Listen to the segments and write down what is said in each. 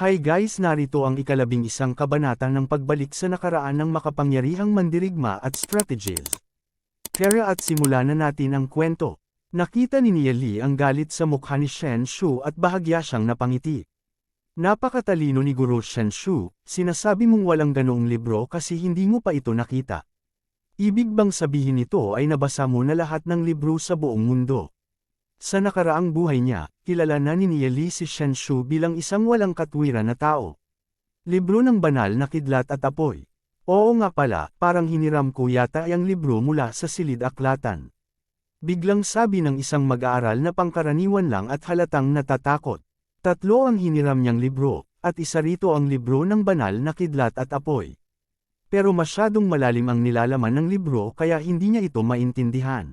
Hi guys, narito ang ika-11 kabanata ng pagbalik sa nakaraan ng makapangyarihang mandirigma at strategies. Tara at simulan na natin ang kwento. Nakita ni Nia Li ang galit sa mukha ni Shen Shu at bahagya siyang napangiti. Napakatalino ni Guru Shen Shu, sinasabi mong walang ganoong libro kasi hindi mo pa ito nakita. Ibig bang sabihin nito ay nabasa mo na lahat ng libro sa buong mundo? Sa nakaraang buhay niya, kilala na ni Nia Li si Shen Shu bilang isang walang katwiran na tao. Libro ng banal na kidlat at apoy. Oo nga pala, parang hiniram ko yata ang libro mula sa silid-aklatan. Biglang sabi ng isang mag-aaral na pangkaraniwan lang at halatang natatakot. 3 ang hiniram niyang libro, at isa rito ang libro ng banal na kidlat at apoy. Pero masyadong malalim ang nilalaman ng libro kaya hindi niya ito maintindihan.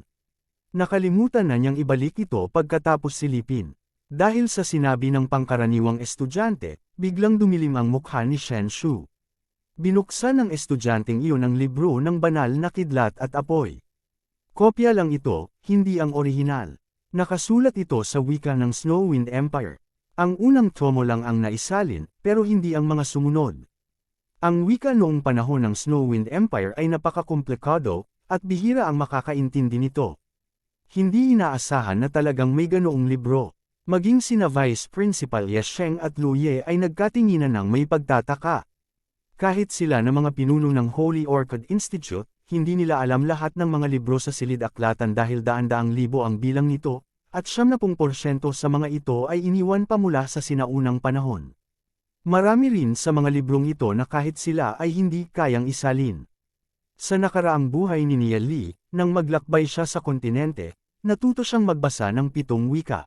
Nakalimutan na niyang ibalik ito pagkatapos silipin. Dahil sa sinabi ng pangkaraniwang estudyante, biglang dumilim ang mukha ni Shen Shu. Binuksan ng estudyanteng iyon ang libro ng banal na kidlat at apoy. Kopya lang ito, hindi ang orihinal. Nakasulat ito sa wika ng Snowwind Empire. Ang unang tomo lang ang naisalin, pero hindi ang mga sumunod. Ang wika noong panahon ng Snowwind Empire ay napakakomplikado, at bihira ang makakaintindi nito. Hindi inaasahan na talagang may ganoong libro. Maging sina Vice Principal Ye Sheng at Lu Ye ay nagkatinginan ng may pagtataka. Kahit sila na mga pinuno ng Holy Orchid Institute, hindi nila alam lahat ng mga libro sa silid-aklatan dahil daan-daang libo ang bilang nito, at 70% sa mga ito ay iniwan pa mula sa sinaunang panahon. Marami rin sa mga librong ito na kahit sila ay hindi kayang isalin. Sa nakaraang buhay ni Nia Li, nang maglakbay siya sa kontinente, natuto siyang magbasa ng 7 wika.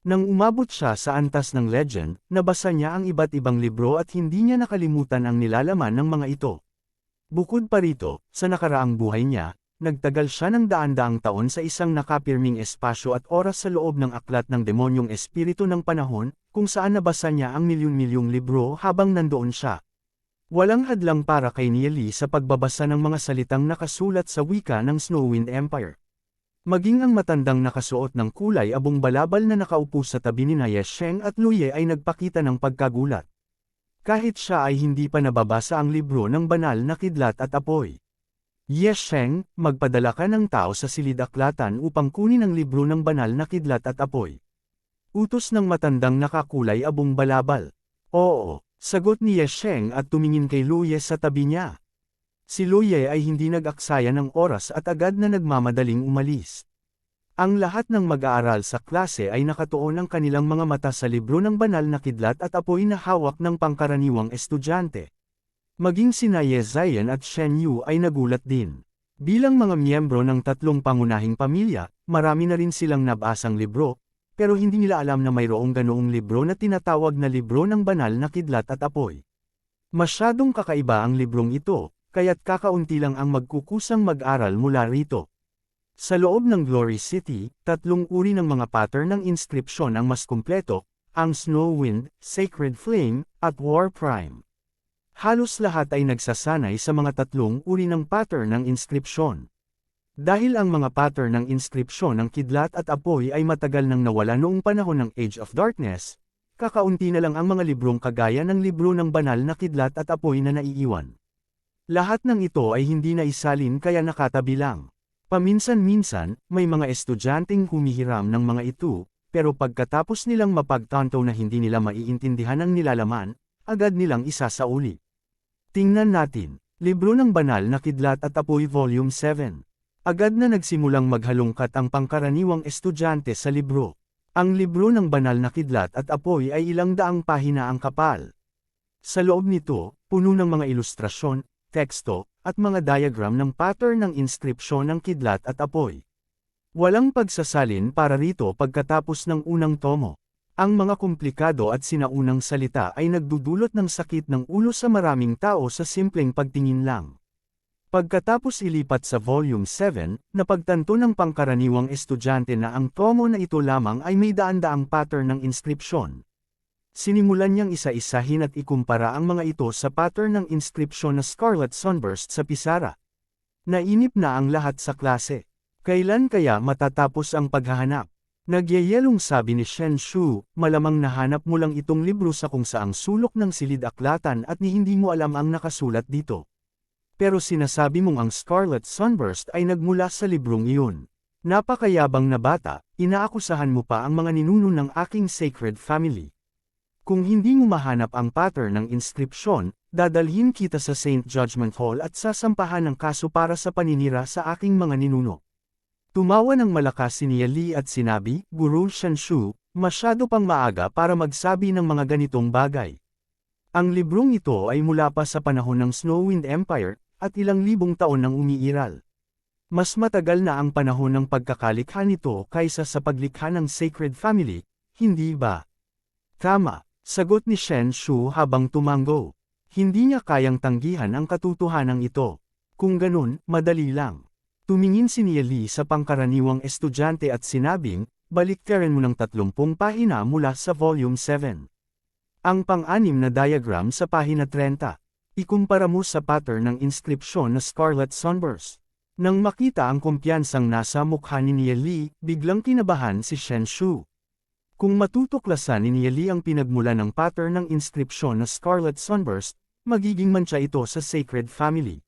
Nang umabot siya sa antas ng legend, nabasa niya ang iba't ibang libro at hindi niya nakalimutan ang nilalaman ng mga ito. Bukod pa rito, sa nakaraang buhay niya, nagtagal siya ng daan-daang taon sa isang nakapirming espasyo at oras sa loob ng aklat ng demonyong espiritu ng panahon, kung saan nabasa niya ang milyon-milyong libro habang nandoon siya. Walang hadlang para kay Nia Li sa pagbabasa ng mga salitang nakasulat sa wika ng Snowwind Empire. Maging ang matandang nakasuot ng kulay abong balabal na nakaupo sa tabi ni Ye Sheng at Lu Ye ay nagpakita ng pagkagulat. Kahit siya ay hindi pa nababasa ang libro ng banal na kidlat at apoy. Ye Sheng, magpadala ka ng tao sa silid-aklatan upang kunin ang libro ng banal na kidlat at apoy. Utos ng matandang nakakulay abong balabal. Oo, sagot ni Ye Sheng at tumingin kay Lu Ye sa tabi niya. Si Lu Ye ay hindi nag-aksaya ng oras at agad na nagmamadaling umalis. Ang lahat ng mag-aaral sa klase ay nakatuon ang kanilang mga mata sa libro ng banal na kidlat at apoy na hawak ng pangkaraniwang estudyante. Maging sina Ye Ziyan at Shen Yu ay nagulat din. Bilang mga miyembro ng 3 pangunahing pamilya, marami na rin silang nabasang libro, pero hindi nila alam na mayroong ganoong libro na tinatawag na libro ng banal na kidlat at apoy. Masyadong kakaiba ang librong ito, kaya't kakaunti lang ang magkukusang mag-aral mula rito. Sa loob ng Glory City, 3 uri ng mga pattern ng inscription ang mas kumpleto, ang Snowwind, Sacred Flame, at War Prime. Halos lahat ay nagsasanay sa mga 3 uri ng pattern ng inscription. Dahil ang mga pattern ng inscription ng kidlat at apoy ay matagal nang nawala noong panahon ng Age of Darkness, kakaunti na lang ang mga librong kagaya ng libro ng banal na kidlat at apoy na naiiwan. Lahat ng ito ay hindi na isalin kaya nakatabi lang. Paminsan-minsan, may mga estudyanteng humihiram ng mga ito, pero pagkatapos nilang mapagtanto na hindi nila maiintindihan ang nilalaman, agad nilang isasauli. Tingnan natin, Libro ng Banal na Kidlat at Apoy Volume 7. Agad na nagsimulang maghalungkat ang pangkaraniwang estudyante sa libro. Ang libro ng Banal na Kidlat at Apoy ay ilang daang pahina ang kapal. Sa loob nito, puno ng mga ilustrasyon, teksto, at mga diagram ng pattern ng inscription ng kidlat at apoy. Walang pagsasalin para rito pagkatapos ng unang tomo. Ang mga komplikado at sinaunang salita ay nagdudulot ng sakit ng ulo sa maraming tao sa simpleng pagtingin lang. Pagkatapos ilipat sa Volume 7, napagtanto ng pangkaraniwang estudyante na ang tomo na ito lamang ay may daan-daang pattern ng inscription. Sinimulan niyang isa-isahin at ikumpara ang mga ito sa pattern ng inscription na Scarlet Sunburst sa pisara. Nainip na ang lahat sa klase. Kailan kaya matatapos ang paghahanap? Nagyayelong sabi ni Shen Shu, malamang nahanap mo lang itong libro sa kung saang sulok ng silid-aklatan at ni hindi mo alam ang nakasulat dito. Pero sinasabi mong ang Scarlet Sunburst ay nagmula sa librong iyon. Napakayabang na bata, inaakusahan mo pa ang mga ninuno ng aking sacred family. Kung hindi mo mahanap ang pattern ng inskripsyon, dadalhin kita sa Saint Judgment Hall at sasampahan ng kaso para sa paninira sa aking mga ninuno. Tumawa ng malakas si Nia Li at sinabi, Guru Shanshu, masyado pang maaga para magsabi ng mga ganitong bagay. Ang librong ito ay mula pa sa panahon ng Snowwind Empire, at ilang libong taon nang umiiral. Mas matagal na ang panahon ng pagkakalikha nito kaysa sa paglikha ng Sacred Family, hindi ba? Tama, sagot ni Shen Shu habang tumango. Hindi niya kayang tanggihan ang katotohanan ito. Kung ganun, madali lang. Tumingin si Nia Li sa pangkaraniwang estudyante at sinabing, baliktarin mo ng 30 pahina mula sa Volume 7. Ang pang-anim na diagram sa pahina 30. Ikumpara mo sa pattern ng inskripsyon na Scarlet Sunburst. Nang makita ang kumpiyansang nasa mukha ni Nia Li, biglang kinabahan si Shen Shu. Kung matutuklasan ni Nia Li ang pinagmula ng pattern ng inskripsyon na Scarlet Sunburst, magiging mantsa ito sa Sacred Family.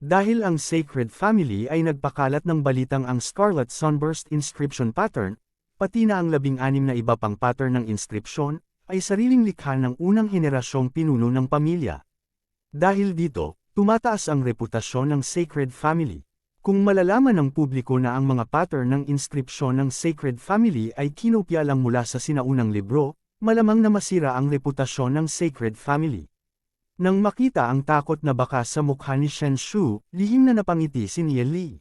Dahil ang Sacred Family ay nagpakalat ng balitang ang Scarlet Sunburst inscription pattern, pati na ang 16 na iba pang pattern ng inskripsyon, ay sariling likha ng unang henerasyong pinuno ng pamilya. Dahil dito, tumataas ang reputasyon ng Sacred Family. Kung malalaman ng publiko na ang mga pattern ng inskripsyon ng Sacred Family ay kinopya lang mula sa sinaunang libro, malamang na masira ang reputasyon ng Sacred Family. Nang makita ang takot na baka sa mukha ni Shen Shu, lihim na napangiti si Nia Li.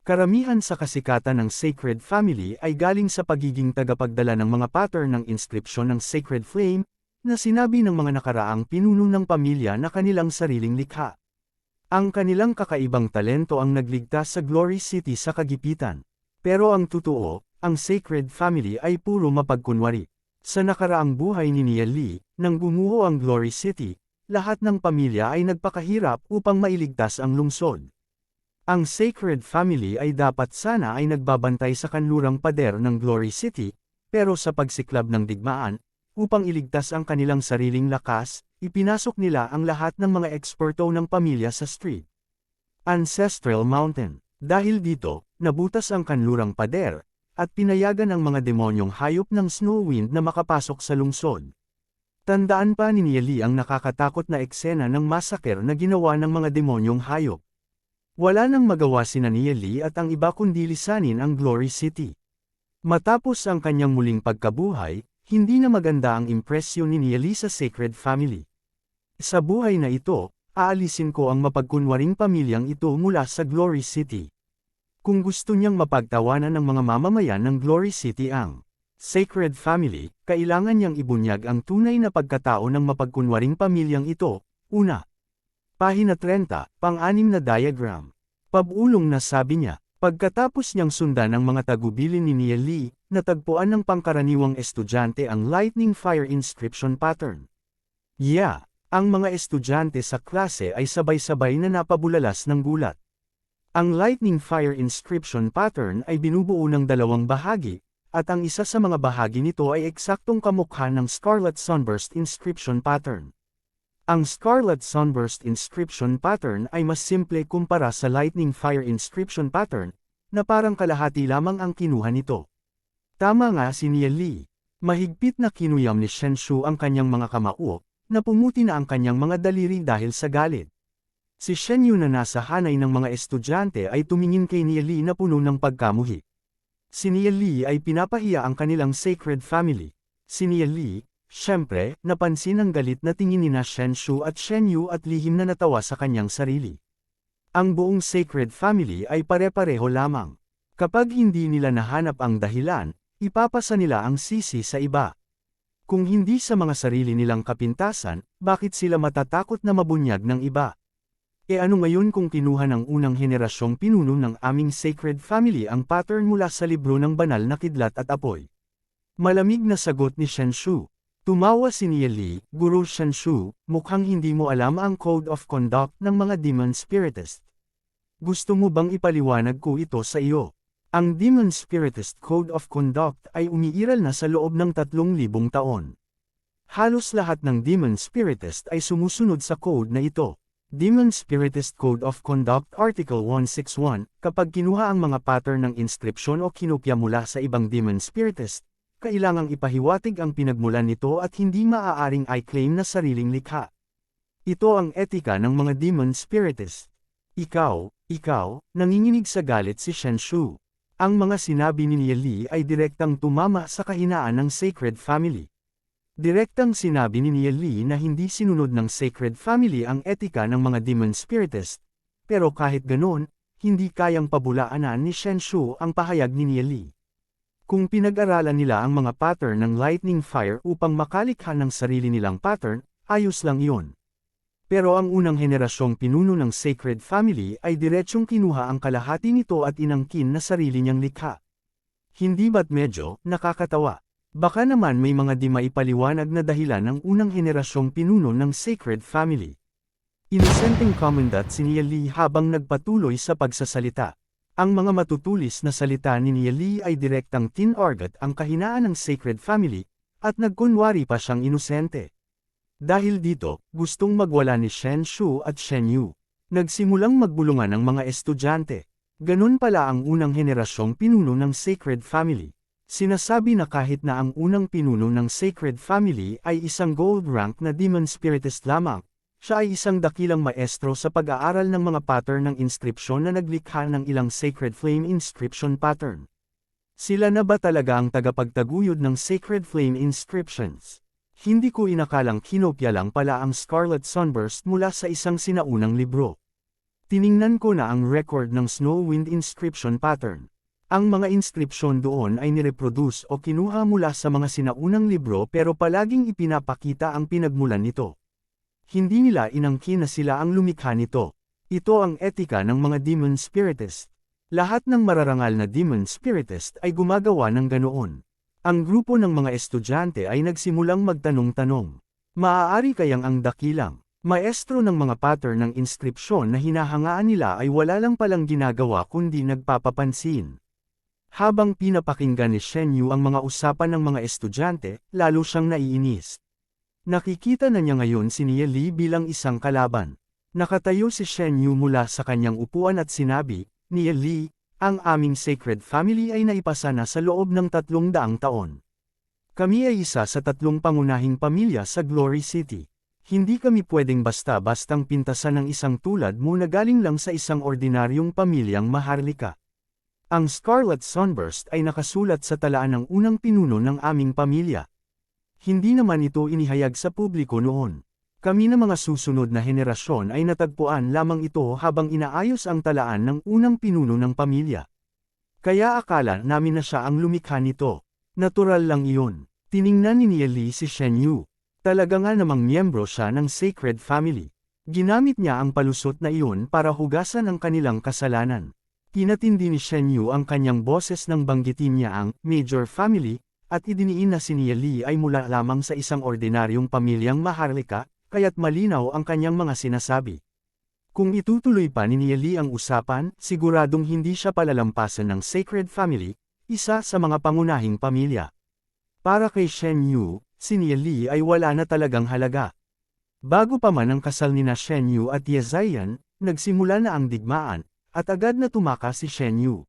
Karamihan sa kasikatan ng Sacred Family ay galing sa pagiging tagapagdala ng mga pattern ng inskripsyon ng Sacred Flame, na sinabi ng mga nakaraang pinuno ng pamilya na kanilang sariling likha. Ang kanilang kakaibang talento ang nagligtas sa Glory City sa kagipitan. Pero ang totoo, ang Sacred Family ay puro mapagkunwari. Sa nakaraang buhay ni Nia Li, nang gumuho ang Glory City, lahat ng pamilya ay nagpakahirap upang mailigtas ang lungsod. Ang Sacred Family ay dapat sana ay nagbabantay sa kanlurang pader ng Glory City, pero sa pagsiklab ng digmaan, upang iligtas ang kanilang sariling lakas, ipinasok nila ang lahat ng mga eksperto ng pamilya sa street. Ancestral Mountain. Dahil dito, nabutas ang kanlurang pader, at pinayagan ang mga demonyong hayop ng Snowwind na makapasok sa lungsod. Tandaan pa ni Nia Li ang nakakatakot na eksena ng massacre na ginawa ng mga demonyong hayop. Wala nang magawa sina Nia Li at ang iba kundi lisanin ang Glory City. Matapos ang kanyang muling pagkabuhay, hindi na maganda ang impresyon ni Nia Li sa Sacred Family. Sa buhay na ito, aalisin ko ang mapagkunwaring pamilyang ito mula sa Glory City. Kung gusto niyang mapagtawanan ng mga mamamayan ng Glory City ang Sacred Family, kailangan niyang ibunyag ang tunay na pagkatao ng mapagkunwaring pamilyang ito. Una. Pahina 30, pang-anim na diagram. Pabulong na sabi niya, pagkatapos niyang sundan ang mga tagubilin ni Nia Li, natagpuan ng pangkaraniwang estudyante ang Lightning Fire Inscription Pattern. Ang mga estudyante sa klase ay sabay-sabay na napabulalas ng gulat. Ang Lightning Fire Inscription Pattern ay binubuo ng dalawang bahagi, at ang isa sa mga bahagi nito ay eksaktong kamukha ng Scarlet Sunburst Inscription Pattern. Ang Scarlet Sunburst Inscription Pattern ay mas simple kumpara sa Lightning Fire Inscription Pattern, na parang kalahati lamang ang kinuha nito. Tama nga si Nia Li. Mahigpit na kinuyam ni Shen Shu ang kanyang mga kamao, na pumuti na ang kanyang mga daliri dahil sa galit. Si Shen Yu na nasa hanay ng mga estudyante ay tumingin kay Nia Li na puno ng pagkamuhi. Si Nia Li ay pinapahiya ang kanilang Sacred Family. Si Nia Li, syempre, napansin ang galit na tingin ni Shen Shu at Shen Yu at lihim na natawa sa kanyang sarili. Ang buong Sacred Family ay pare-pareho lamang. Kapag hindi nila nahanap ang dahilan, ipapasa nila ang sisi sa iba. Kung hindi sa mga sarili nilang kapintasan, bakit sila matatakot na mabunyag ng iba? Ano ngayon kung kinuha ng unang henerasyong pinuno ng aming Sacred Family ang pattern mula sa libro ng banal na kidlat at apoy? Malamig na sagot ni Shen Shu. Tumawa si Nia Li, Guru Shen Shu, mukhang hindi mo alam ang code of conduct ng mga demon spiritist. Gusto mo bang ipaliwanag ko ito sa iyo? Ang Demon Spiritist Code of Conduct ay umiiral na sa loob ng 3,000 taon. Halos lahat ng Demon Spiritist ay sumusunod sa code na ito. Demon Spiritist Code of Conduct Article 161, kapag kinuha ang mga pattern ng inscription o kinopya mula sa ibang Demon Spiritist, kailangang ipahiwatig ang pinagmulan nito at hindi maaaring i-claim na sariling likha. Ito ang etika ng mga Demon Spiritist. Ikaw, nanginginig sa galit si Shen Shu. Ang mga sinabi ni Nieli ay direktang tumama sa kahinaan ng Sacred Family. Direktang sinabi ni Nieli na hindi sinunod ng Sacred Family ang etika ng mga Demon Spiritist, pero kahit ganoon, hindi kayang pabulaanan ni Shen Shu ang pahayag ni Nieli. Kung pinag-aralan nila ang mga pattern ng Lightning Fire upang makalikha ng sarili nilang pattern, ayos lang iyon. Pero ang unang henerasyong pinuno ng Sacred Family ay diretsyong kinuha ang kalahati nito at inangkin na sarili niyang likha. Hindi ba't medyo nakakatawa? Baka naman may mga di maipaliwanag na dahilan ng unang henerasyong pinuno ng Sacred Family. Inosenteng Commandant si Nieli habang nagpatuloy sa pagsasalita. Ang mga matutulis na salita ni Nieli ay direktang tinarget ang kahinaan ng Sacred Family, at nagkunwari pa siyang inosente. Dahil dito, gustong magwala ni Shen Shu at Shen Yu. Nagsimulang magbulungan ang mga estudyante. Ganun pala ang unang henerasyong pinuno ng Sacred Family. Sinasabi na kahit na ang unang pinuno ng Sacred Family ay isang gold rank na Demon Spiritist lamang, siya ay isang dakilang maestro sa pag-aaral ng mga pattern ng inscription na naglikha ng ilang Sacred Flame inscription pattern. Sila na ba talaga ang tagapagtaguyod ng Sacred Flame inscriptions? Hindi ko inakalang kinopya lang pala ang Scarlet Sunburst mula sa isang sinaunang libro. Tiningnan ko na ang record ng Snow Wind inscription pattern. Ang mga inscription doon ay nireproduce o kinuha mula sa mga sinaunang libro pero palaging ipinapakita ang pinagmulan nito. Hindi nila inangkin na sila ang lumikha nito. Ito ang etika ng mga Demon Spiritist. Lahat ng mararangal na Demon Spiritist ay gumagawa ng ganoon. Ang grupo ng mga estudyante ay nagsimulang magtanong-tanong. Maaari kayang ang dakilang maestro ng mga pattern ng inscription na hinahangaan nila ay wala lang palang ginagawa kundi nagpapapansin. Habang pinapakinggan ni Shen Yu ang mga usapan ng mga estudyante, lalo siyang naiinis. Nakikita na niya ngayon si Nieli bilang isang kalaban. Nakatayo si Shen Yu mula sa kanyang upuan at sinabi, "Nieli, ang aming Sacred Family ay naipasa na sa loob ng 300 taon. Kami ay isa sa 3 pangunahing pamilya sa Glory City. Hindi kami pwedeng basta-bastang pintasan ng isang tulad mo na galing lang sa isang ordinaryong pamilyang maharlika." Ang Scarlet Sunburst ay nakasulat sa talaan ng unang pinuno ng aming pamilya. Hindi naman ito inihayag sa publiko noon. Kami na mga susunod na henerasyon ay natagpuan lamang ito habang inaayos ang talaan ng unang pinuno ng pamilya. Kaya akala namin na siya ang lumikha nito. Natural lang iyon. Tiningnan ni Nieli si Shen Yu. Talaga nga namang miyembro siya ng Sacred Family. Ginamit niya ang palusot na iyon para hugasan ang kanilang kasalanan. Pinatindi ni Shen Yu ang kanyang boses nang banggitin niya ang Major Family, at idiniin na si Nieli ay mula lamang sa isang ordinaryong pamilyang maharlika, kaya't malinaw ang kanyang mga sinasabi. Kung itutuloy pa ni Nieli ang usapan, siguradong hindi siya palalampasan ng Sacred Family, isa sa mga pangunahing pamilya. Para kay Shen Yu, si Nieli ay wala na talagang halaga. Bago pa man ang kasal nina Shen Yu at Ye Ziyan, nagsimula na ang digmaan, at agad na tumakas si Shen Yu.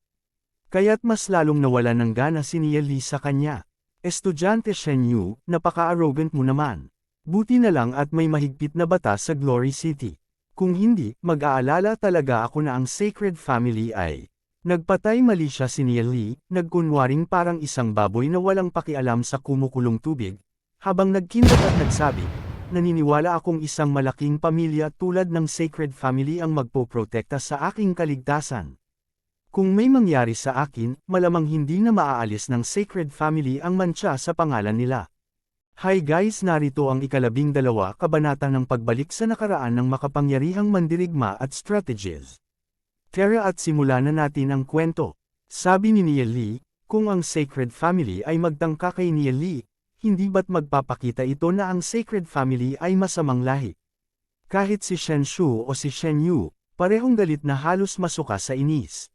Kaya't mas lalong nawala ng gana si Nieli sa kanya. Estudyante Shen Yu, napaka-arrogant mo naman. Buti na lang at may mahigpit na batas sa Glory City. Kung hindi, mag-aalala talaga ako na ang Sacred Family ay nagpatay mali siya si Nieli, nagkunwaring parang isang baboy na walang pakialam sa kumukulong tubig, habang nagkindat at nagsabi, "Naniniwala akong isang malaking pamilya tulad ng Sacred Family ang magpoprotekta sa aking kaligtasan. Kung may mangyari sa akin, malamang hindi na maaalis ng Sacred Family ang mantsa sa pangalan nila." Hi guys, narito ang 12 kabanata ng pagbalik sa nakaraan ng makapangyarihang mandirigma at strategies. Tara at simulan na natin ang kwento. Sabi ni Nieli, kung ang Sacred Family ay magtangka kay Nieli, hindi ba't magpapakita ito na ang Sacred Family ay masamang lahi? Kahit si Shen Shu o si Shen Yu, parehong galit na halos masuka sa inis.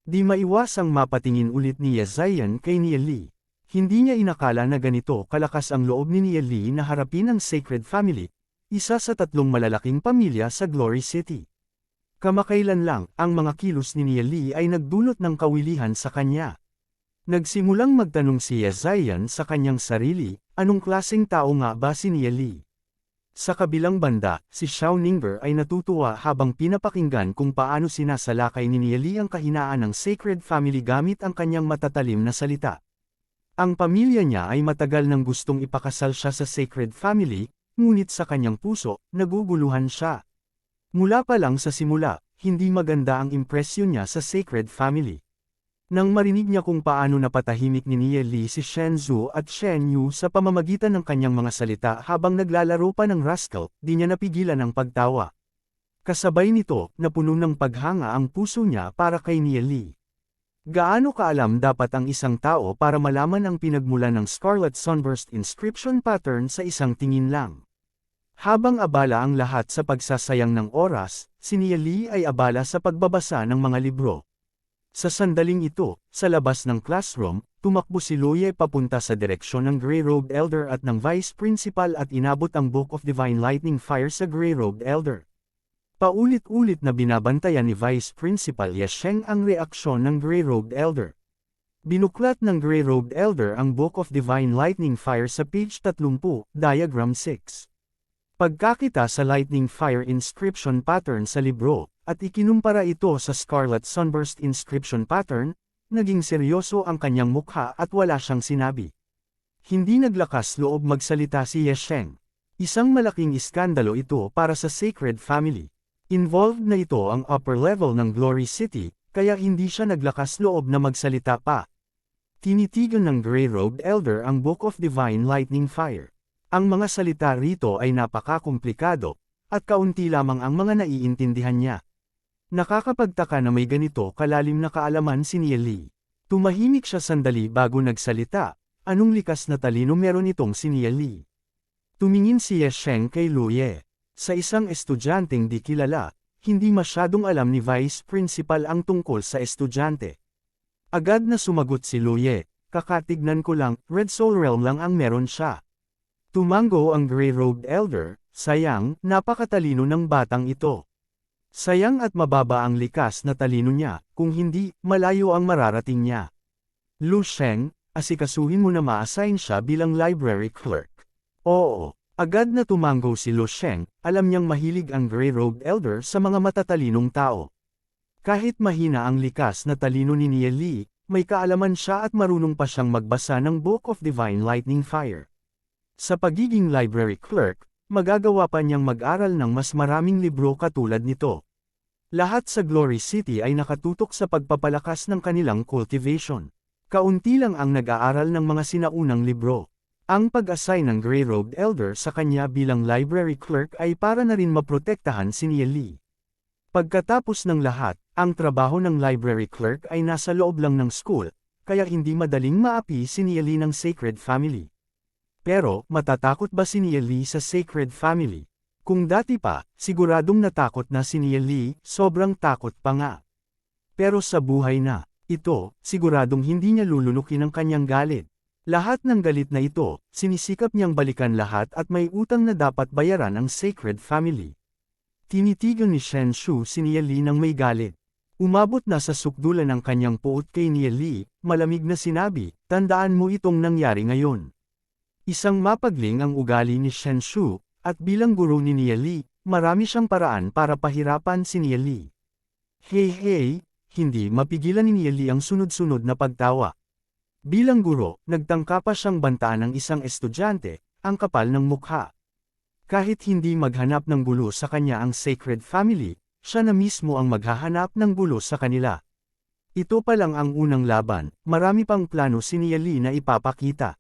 Di maiwasang mapatingin ulit ni Ye Zion kay Nia Li. Hindi niya inakala na ganito kalakas ang loob ni Nia Li na harapin ang Sacred Family, isa sa tatlong malalaking pamilya sa Glory City. Kamakailan lang, ang mga kilos ni Nia Li ay nagdulot ng kawilihan sa kanya. Nagsimulang magtanong si Ye Zion sa kanyang sarili, anong klaseng tao nga ba si Nia Li? Sa kabilang banda, si Xiao Ningber ay natutuwa habang pinapakinggan kung paano sinasalakay ni Nia Li ang kahinaan ng Sacred Family gamit ang kanyang matatalim na salita. Ang pamilya niya ay matagal nang gustong ipakasal siya sa Sacred Family, ngunit sa kanyang puso, naguguluhan siya. Mula pa lang sa simula, hindi maganda ang impresyon niya sa Sacred Family. Nang marinig niya kung paano napatahimik ni Nia Li si Shen Zhu at Shen Yu sa pamamagitan ng kanyang mga salita habang naglalaro pa ng rascal, di niya napigilan ang pagtawa. Kasabay nito, napuno ng paghanga ang puso niya para kay Nia Li. Gaano kaalam dapat ang isang tao para malaman ang pinagmulan ng Scarlet Sunburst inscription pattern sa isang tingin lang? Habang abala ang lahat sa pagsasayang ng oras, si Nia Li ay abala sa pagbabasa ng mga libro. Sa sandaling ito, sa labas ng classroom, tumakbo si Luye papunta sa direksyon ng Grey-Robed Elder at ng Vice Principal at inabot ang Book of Divine Lightning Fire sa Grey-Robed Elder. Paulit-ulit na binabantayan ni Vice Principal Ye Sheng ang reaksyon ng Grey-Robed Elder. Binuklat ng Grey-Robed Elder ang Book of Divine Lightning Fire sa page 30, diagram 6. Pagkakita sa Lightning Fire inscription pattern sa libro, at ikinumpara ito sa Scarlet Sunburst inscription pattern, naging seryoso ang kanyang mukha at wala siyang sinabi. Hindi naglakas loob magsalita si Ye Sheng. Isang malaking iskandalo ito para sa Sacred Family. Involved na ito ang upper level ng Glory City, kaya hindi siya naglakas loob na magsalita pa. Tinitigan ng Grey-Robed Elder ang Book of Divine Lightning Fire. Ang mga salita rito ay napakakomplikado, at kaunti lamang ang mga naiintindihan niya. Nakakapagtaka na may ganito kalalim na kaalaman si Nia Li. Tumahimik siya sandali bago nagsalita, anong likas na talino meron itong si Nia Li. Tumingin si Ye Sheng kay Luye. Sa isang estudyanteng di kilala, hindi masyadong alam ni Vice Principal ang tungkol sa estudyante. Agad na sumagot si Luye, kakatignan ko lang, Red Soul Realm lang ang meron siya. Tumango ang Grey-Robed Elder, sayang, napakatalino ng batang ito. Sayang at mababa ang likas na talino niya, kung hindi, malayo ang mararating niya. Lu Sheng, asikasuhin mo na ma-assign siya bilang library clerk. Oo, agad na tumango si Lu Sheng, alam niyang mahilig ang Grey-Robed Elder sa mga matatalinong tao. Kahit mahina ang likas na talino ni Nia Li, may kaalaman siya at marunong pa siyang magbasa ng Book of Divine Lightning Fire. Sa pagiging library clerk, magagawa pa niyang mag-aral ng mas maraming libro katulad nito. Lahat sa Glory City ay nakatutok sa pagpapalakas ng kanilang cultivation. Kaunti lang ang nag-aaral ng mga sinaunang libro. Ang pag-assign ng Grey-Robed Elder sa kanya bilang library clerk ay para na rin maprotektahan si Nia Li. Pagkatapos ng lahat, ang trabaho ng library clerk ay nasa loob lang ng school, kaya hindi madaling maapi si Nia Li ng Sacred Family. Pero, matatakot ba si Nia Li sa Sacred Family? Kung dati pa, siguradong natakot na si Nia Li, sobrang takot pa nga. Pero sa buhay na ito, siguradong hindi niya lulunukin ang kanyang galit. Lahat ng galit na ito, sinisikap niyang balikan lahat at may utang na dapat bayaran ang Sacred Family. Tinitigan ni Shen Shu si Nia Li ng may galit. Umabot na sa sukdulan ang kanyang puot kay Nia Li, malamig na sinabi, tandaan mo itong nangyari ngayon. Isang mapagling ang ugali ni Shen Shu, at bilang guro ni Nia Li, marami siyang paraan para pahirapan si Nia Li. Hey, hindi mapigilan ni Nia Li ang sunod-sunod na pagtawa. Bilang guro, nagtangka pa siyang bantaan ng isang estudyante, ang kapal ng mukha. Kahit hindi maghanap ng gulo sa kanya ang Sacred Family, siya na mismo ang maghahanap ng gulo sa kanila. Ito pa lang ang unang laban, marami pang plano si Nia Li na ipapakita.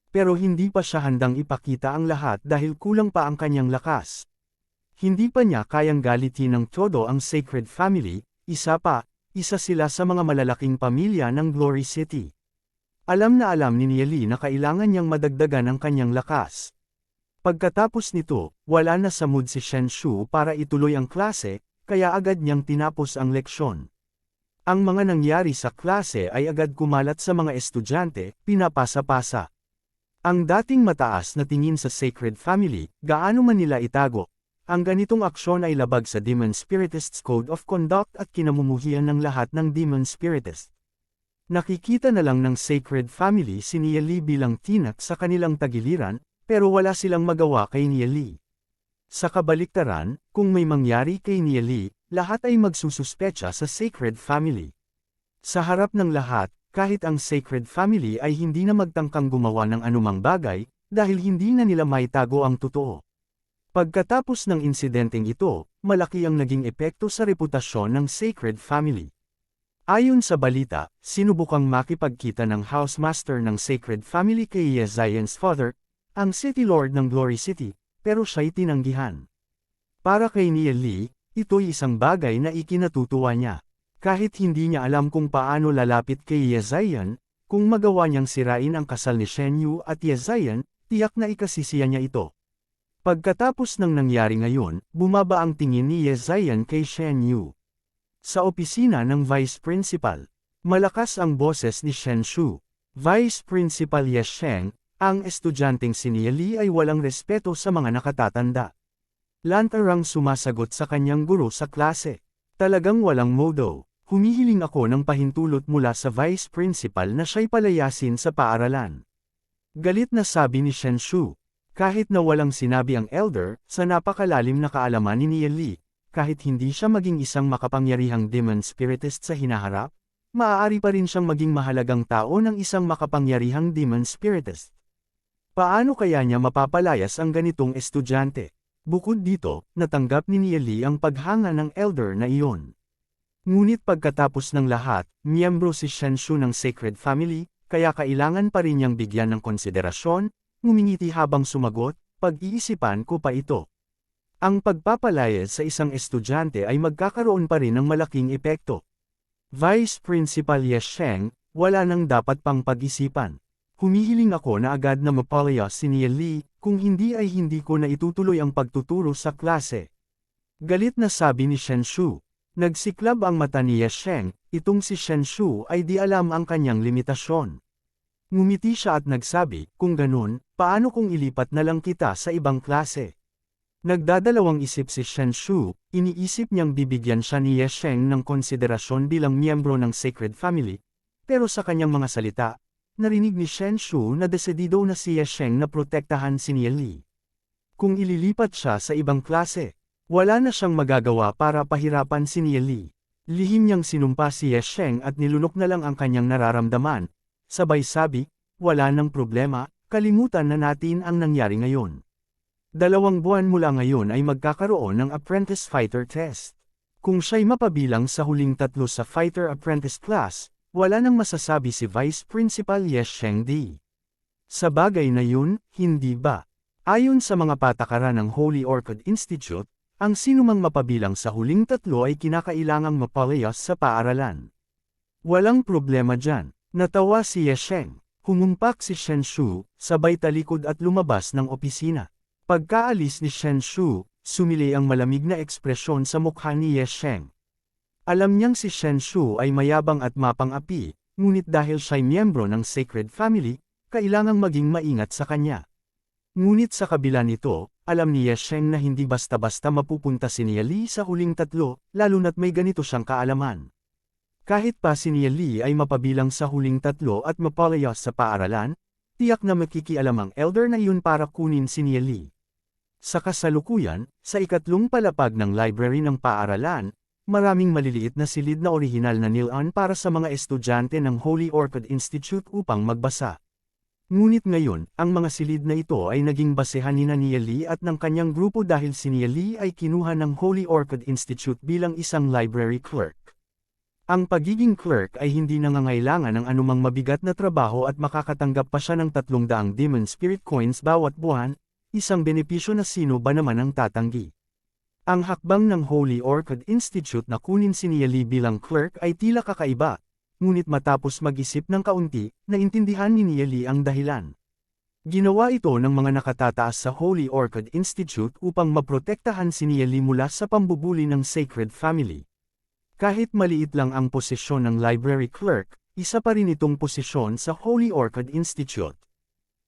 Pero hindi pa siya handang ipakita ang lahat dahil kulang pa ang kanyang lakas. Hindi pa niya kayang galitin ng todo ang Sacred Family, isa sila sa mga malalaking pamilya ng Glory City. Alam na alam ni Nia Li na kailangan niyang madagdagan ang kanyang lakas. Pagkatapos nito, wala na sa mood si Shen Shu para ituloy ang klase, kaya agad niyang tinapos ang leksyon. Ang mga nangyari sa klase ay agad kumalat sa mga estudyante, pinapasa-pasa. Ang dating mataas na tingin sa Sacred Family, gaano man nila itago, ang ganitong aksyon ay labag sa Demon Spiritists Code of Conduct at kinamumuhian ng lahat ng Demon Spiritist. Nakikita na lang ng Sacred Family si Nia Lee bilang tinak sa kanilang tagiliran, pero wala silang magawa kay Nia Lee. Sa kabaliktaran, kung may mangyari kay Nia Lee, lahat ay magsususpecha sa Sacred Family. Sa harap ng lahat, kahit ang Sacred Family ay hindi na magtangkang gumawa ng anumang bagay, dahil hindi na nila maitago ang totoo. Pagkatapos ng insidenteng ito, malaki ang naging epekto sa reputasyon ng Sacred Family. Ayon sa balita, sinubukang makipagkita ng housemaster ng Sacred Family kay Ye Zion's father, ang City Lord ng Glory City, pero siya'y tinanggihan. Para kay Nia Lee, ito'y isang bagay na ikinatutuwa niya. Kahit hindi niya alam kung paano lalapit kay Ye Zion, kung magawa niyang sirain ang kasal ni Shen Yu at Ye Zion, tiyak na ikasisiya niya ito. Pagkatapos ng nangyari ngayon, bumaba ang tingin ni Ye Zion kay Shen Yu. Sa opisina ng Vice Principal, malakas ang boses ni Shen Shu. Vice Principal Ye Sheng, ang estudyanteng si Nia Lee ay walang respeto sa mga nakatatanda. Lantarang sumasagot sa kanyang guro sa klase. Talagang walang modo. Humihiling ako ng pahintulot mula sa Vice Principal na siya'y palayasin sa paaralan. Galit na sabi ni Shen Shu. Kahit na walang sinabi ang elder, sa napakalalim na kaalaman ni Nia Lee, kahit hindi siya maging isang makapangyarihang demon spiritist sa hinaharap, maaari pa rin siyang maging mahalagang tao ng isang makapangyarihang demon spiritist. Paano kaya niya mapapalayas ang ganitong estudyante? Bukod dito, natanggap ni Nia Lee ang paghanga ng elder na iyon. Ngunit pagkatapos ng lahat, miyembro si Shen Shu ng Sacred Family, kaya kailangan pa rin niyang bigyan ng konsiderasyon, ngumingiti habang sumagot, pag-iisipan ko pa ito. Ang pagpapalayas sa isang estudyante ay magkakaroon pa rin ng malaking epekto. Vice Principal Ye Sheng, wala nang dapat pang pag-isipan. Humihiling ako na agad na mapalayas si Nia Lee, kung hindi ay hindi ko na itutuloy ang pagtuturo sa klase. Galit na sabi ni Shen Shu. Nagsiklab ang mata ni Ye Sheng, itong si Shen Shu ay di alam ang kanyang limitasyon. Ngumiti siya at nagsabi, kung ganun, paano kung ilipat na lang kita sa ibang klase? Nagdadalawang isip si Shen Shu, iniisip niyang bibigyan siya ni Ye Sheng ng konsiderasyon bilang miyembro ng Sacred Family, pero sa kanyang mga salita, narinig ni Shen Shu na desidido na si Ye Sheng na protektahan si Nia Lee. Kung ililipat siya sa ibang klase, wala na siyang magagawa para pahirapan si Nia Lee. Lihim niyang sinumpa si Ye Sheng at nilunok na lang ang kanyang nararamdaman, sabay sabi, wala nang problema, kalimutan na natin ang nangyari ngayon. 2 buwan mula ngayon ay magkakaroon ng Apprentice Fighter Test. Kung siya'y mapabilang sa huling 3 sa Fighter Apprentice Class, wala nang masasabi si Vice Principal Ye Sheng Di. Sa bagay na yun, hindi ba? Ayon sa mga patakaran ng Holy Orchid Institute, ang sinumang mapabilang sa huling 3 ay kinakailangang mapalayas sa paaralan. Walang problema dyan. Natawa si Ye Sheng. Humumpak si Shen Shu, sabay talikod at lumabas ng opisina. Pagkaalis ni Shen Shu, sumili ang malamig na ekspresyon sa mukha ni Ye Sheng. Alam niyang si Shen Shu ay mayabang at mapang-api, ngunit dahil siya'y miyembro ng Sacred Family, kailangang maging maingat sa kanya. Ngunit sa kabila nito, alam ni Ye Sheng na hindi basta-basta mapupunta si Nia Lee sa huling 3, lalo na't may ganito siyang kaalaman. Kahit pa si Nia Lee ay mapabilang sa huling 3 at mapalayas sa paaralan, tiyak na makikialam ang elder na iyon para kunin si Nia Lee. Sa kasalukuyan, sa ikatlong palapag ng library ng paaralan, maraming maliliit na silid na orihinal na nilaan para sa mga estudyante ng Holy Orchid Institute upang magbasa. Ngunit ngayon, ang mga silid na ito ay naging basehan ni Nia Lee at ng kanyang grupo dahil si Nia Lee ay kinuha ng Holy Orchid Institute bilang isang library clerk. Ang pagiging clerk ay hindi nangangailangan ng anumang mabigat na trabaho at makakatanggap pa siya ng 300 Demon Spirit Coins bawat buwan, isang benepisyo na sino ba naman ang tatanggi. Ang hakbang ng Holy Orchid Institute na kunin si Nia Lee bilang clerk ay tila kakaiba, ngunit matapos mag-isip ng kaunti, naintindihan ni Nia Lee ang dahilan. Ginawa ito ng mga nakatataas sa Holy Orchid Institute upang maprotektahan si Nia Lee mula sa pambubuli ng Sacred Family. Kahit maliit lang ang posisyon ng library clerk, isa pa rin itong posisyon sa Holy Orchid Institute.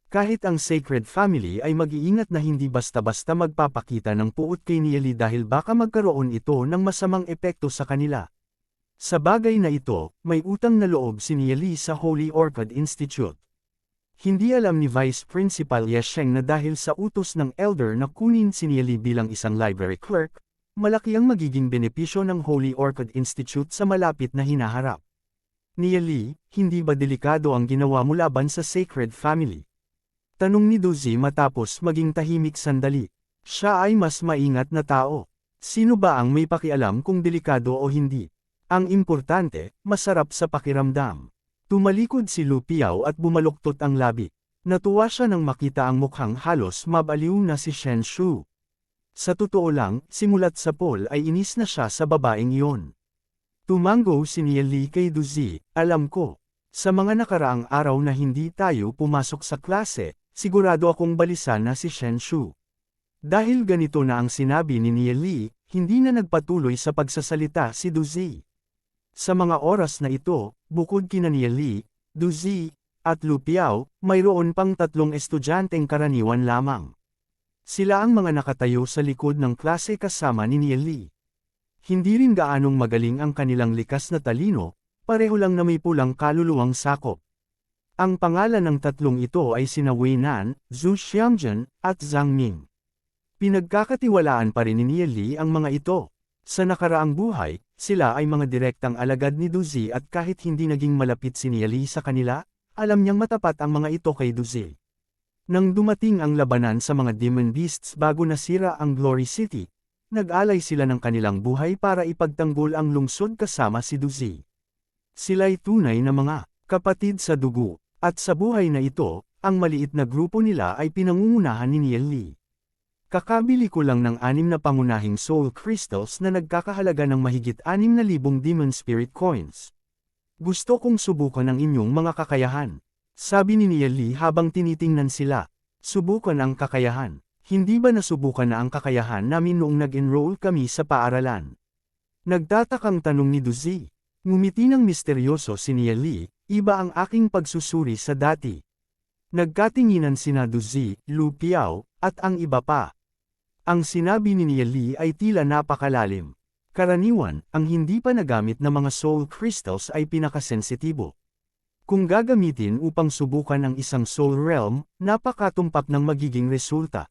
Kahit ang Sacred Family ay mag-iingat na hindi basta-basta magpapakita ng puot kay Neely dahil baka magkaroon ito ng masamang epekto sa kanila. Sa bagay na ito, may utang na loob si Neely sa Holy Orchid Institute. Hindi alam ni Vice Principal Yesheng na dahil sa utos ng elder na kunin si Neely bilang isang library clerk, malaki ang magiging benepisyo ng Holy Orchid Institute sa malapit na hinaharap. Neely, hindi ba delikado ang ginawa mo laban sa Sacred Family? Tanong ni Dozy matapos maging tahimik sandali. Siya ay mas maingat na tao. Sino ba ang may pakialam kung delikado o hindi? Ang importante, masarap sa pakiramdam. Tumalikod si Lu Piao at bumaluktot ang labi. Natuwa siya nang makita ang mukhang halos mabaliw na si Shen Shu. Sa totoo lang, simulat sa poll ay inis na siya sa babaeng iyon. Tumango si Neely kay Dozy, alam ko. Sa mga nakaraang araw na hindi tayo pumasok sa klase, sigurado akong balisa na si Shen Shu. Dahil ganito na ang sinabi ni Neely, hindi na nagpatuloy sa pagsasalita si Dozy. Sa mga oras na ito, bukod kina Neely, Dozy, at Lu Piao, mayroon pang 3 estudyanteng karaniwan lamang. Sila ang mga nakatayo sa likod ng klase kasama ni Neely. Hindi rin gaanong magaling ang kanilang likas na talino, pareho lang na may pulang kaluluwang sakop. Ang pangalan ng 3 ito ay sina Wei Nan, Zhu Xiangjian, at Zhang Ming. Pinagkakatiwalaan pa rin ni Neely ang mga ito. Sa nakaraang buhay, sila ay mga direktang alagad ni Dozy at kahit hindi naging malapit si Neely sa kanila, alam niyang matapat ang mga ito kay Dozy. Nang dumating ang labanan sa mga Demon Beasts bago nasira ang Glory City, nag-alay sila ng kanilang buhay para ipagtanggol ang lungsod kasama si Dozy. Sila'y tunay na mga kapatid sa dugo. At sa buhay na ito, ang maliit na grupo nila ay pinangungunahan ni Neely. Kakabili ko lang ng 6 na pangunahing soul crystals na nagkakahalaga ng mahigit 6,000 demon spirit coins. Gusto kong subukan ang inyong mga kakayahan. Sabi ni Neely habang tinitingnan sila. Subukan ang kakayahan. Hindi ba nasubukan na ang kakayahan namin noong nag-enroll kami sa paaralan? Nagtatakang tanong ni Dozy. Ngumiti ng misteryoso si Neely. Iba ang aking pagsusuri sa dati. Nagkatinginan sina Dozy, Lu Piao, at ang iba pa. Ang sinabi ni Neely ay tila napakalalim. Karaniwan, ang hindi pa nagamit na mga soul crystals ay pinakasensitibo. Kung gagamitin upang subukan ang isang soul realm, napakatumpak ng magiging resulta.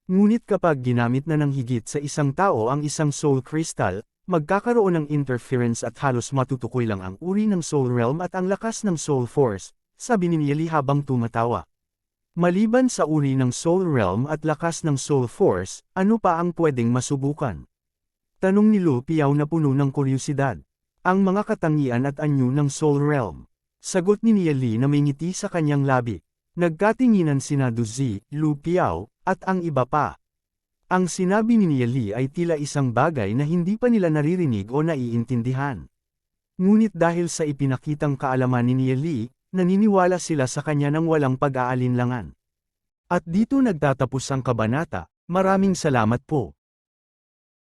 Ngunit kapag ginamit na ng higit sa isang tao ang isang soul crystal, magkakaroon ng interference at halos matutukoy lang ang uri ng soul realm at ang lakas ng soul force, sabi ni Neely habang tumatawa. Maliban sa uri ng soul realm at lakas ng soul force, ano pa ang pwedeng masubukan? Tanong ni Lu Piao na puno ng kuryosidad. Ang mga katangian at anyo ng soul realm. Sagot ni Neely na may ngiti sa kanyang labi. Nagkatinginan sina Dozy, Lu Piao, at ang iba pa. Ang sinabi ni Neely ay tila isang bagay na hindi pa nila naririnig o naiintindihan. Ngunit dahil sa ipinakitang kaalaman ni Neely, naniniwala sila sa kanya ng walang pag-aalinlangan. At dito nagtatapos ang kabanata. Maraming salamat po.